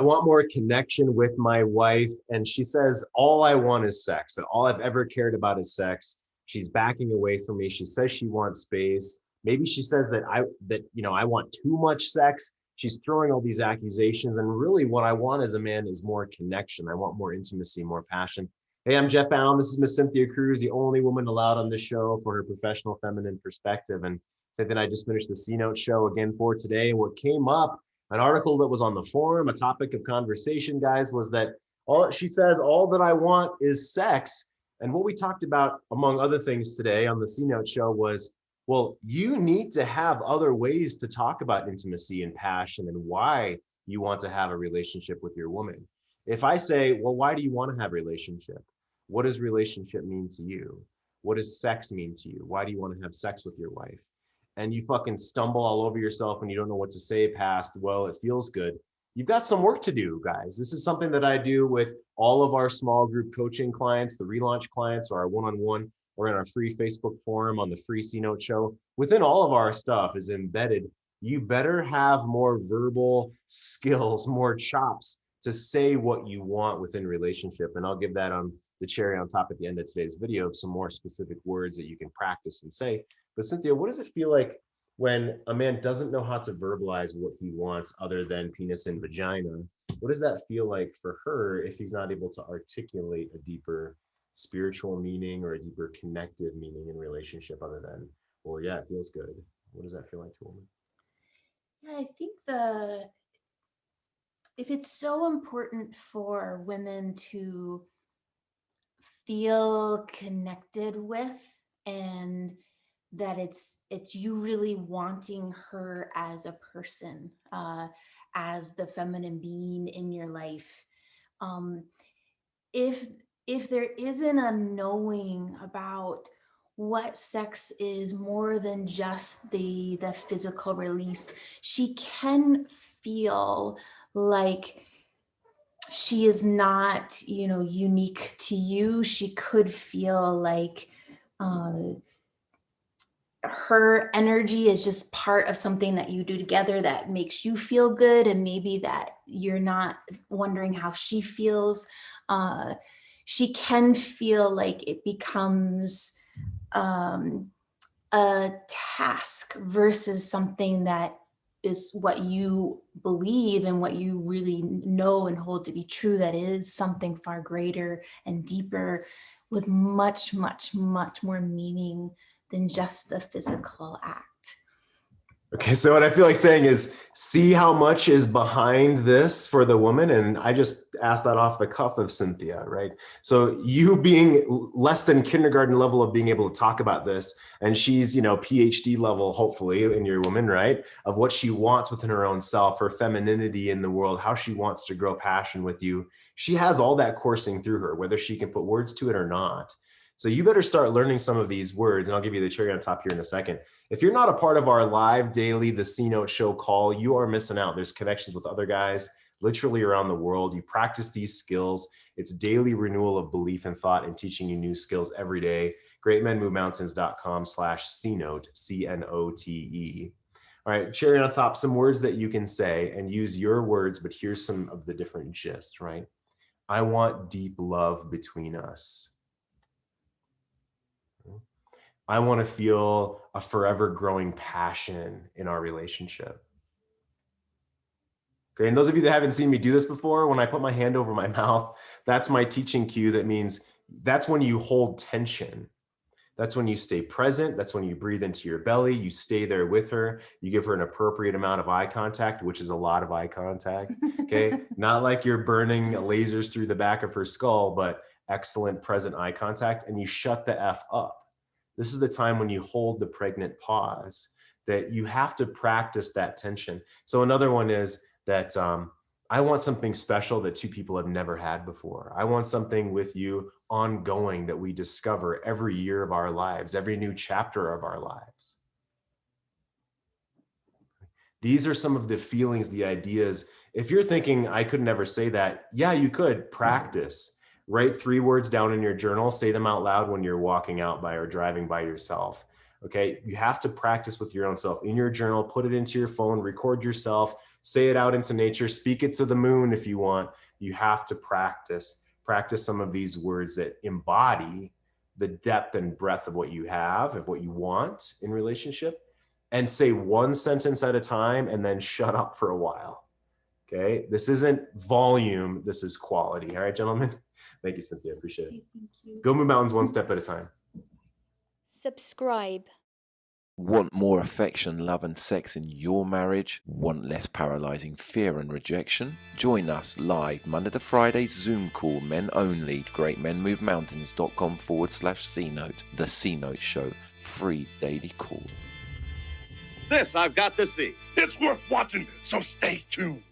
want more connection with my wife. And she says, all I want is sex, that all I've ever cared about is sex. She's backing away from me. She says she wants space. Maybe she says that I want too much sex. She's throwing all these accusations. And really what I want as a man is more connection. I want more intimacy, more passion. Hey, I'm Jeff Allen. This is Miss Cynthia Cruz, the only woman allowed on this show for her professional feminine perspective. And Cynthia and I just finished the C-Note show again for today. And what came up, an article that was on the forum, a topic of conversation, guys, was that she says, all that I want is sex. And what we talked about, among other things today on the C-Note show was, well, you need to have other ways to talk about intimacy and passion and why you want to have a relationship with your woman. If I say, well, why do you want to have a relationship? What does relationship mean to you? What does sex mean to you? Why do you want to have sex with your wife? And you fucking stumble all over yourself and you don't know what to say past, well, it feels good. You've got some work to do, guys. This is something that I do with all of our small group coaching clients, the relaunch clients, or our one-on-one, or in our free Facebook forum on the free C-Note show. Within all of our stuff is embedded. You better have more verbal skills, more chops to say what you want within relationship. And I'll give that on the cherry on top at the end of today's video of some more specific words that you can practice and say. But Cynthia, what does it feel like when a man doesn't know how to verbalize what he wants other than penis and vagina? What does that feel like for her if he's not able to articulate a deeper spiritual meaning or a deeper connective meaning in relationship other than, well, yeah, it feels good? What does that feel like to a woman? Yeah, I think if it's so important for women to feel connected with, and that it's you really wanting her as a person, as the feminine being in your life. If there isn't a knowing about what sex is more than just the physical release, she can feel like she is not, unique to you. She could feel like her energy is just part of something that you do together that makes you feel good, and maybe that you're not wondering how she feels. She can feel like it becomes a task versus something that is what you believe and what you really know and hold to be true, that is something far greater and deeper with much, much, much more meaning than just the physical act. Okay, so what I feel like saying is, see how much is behind this for the woman. And I just asked that off the cuff of Cynthia, right? So you being less than kindergarten level of being able to talk about this, and she's, PhD level, hopefully, in your woman, right? Of what she wants within her own self, her femininity in the world, how she wants to grow passion with you. She has all that coursing through her, whether she can put words to it or not. So you better start learning some of these words, and I'll give you the cherry on top here in a second. If you're not a part of our live daily, the C-Note show call, you are missing out. There's connections with other guys literally around the world. You practice these skills. It's daily renewal of belief and thought and teaching you new skills every day. greatmenmovemountains.com/C-Note, C-N-O-T-E. All right, cherry on top, some words that you can say and use your words, but here's some of the different gist, right? I want deep love between us. I want to feel a forever growing passion in our relationship. Okay, and those of you that haven't seen me do this before, when I put my hand over my mouth, that's my teaching cue. That means that's when you hold tension. That's when you stay present. That's when you breathe into your belly. You stay there with her. You give her an appropriate amount of eye contact, which is a lot of eye contact. Okay, not like you're burning lasers through the back of her skull, but excellent present eye contact. And you shut the F up. This is the time when you hold the pregnant pause, that you have to practice that tension. So another one is that I want something special that two people have never had before. I want something with you ongoing that we discover every year of our lives, every new chapter of our lives. These are some of the feelings, the ideas. If you're thinking, I could never say that, yeah, you could practice. Write 3 words down in your journal, say them out loud when you're walking out by or driving by yourself. Okay. You have to practice with your own self in your journal, put it into your phone, record yourself, say it out into nature, speak it to the moon if you want. You have to practice some of these words that embody the depth and breadth of what you have, of what you want in relationship, and say one sentence at a time and then shut up for a while. Okay. This isn't volume. This is quality. All right, gentlemen. Thank you, Cynthia. Appreciate it. Thank you. Go move mountains one step at a time. Subscribe. Want more affection, love and sex in your marriage? Want less paralyzing fear and rejection? Join us live Monday to Friday Zoom call, men only, greatmenmovemountains.com/C-Note. The C-Note Show, free daily call. This I've got to see. It's worth watching, so stay tuned.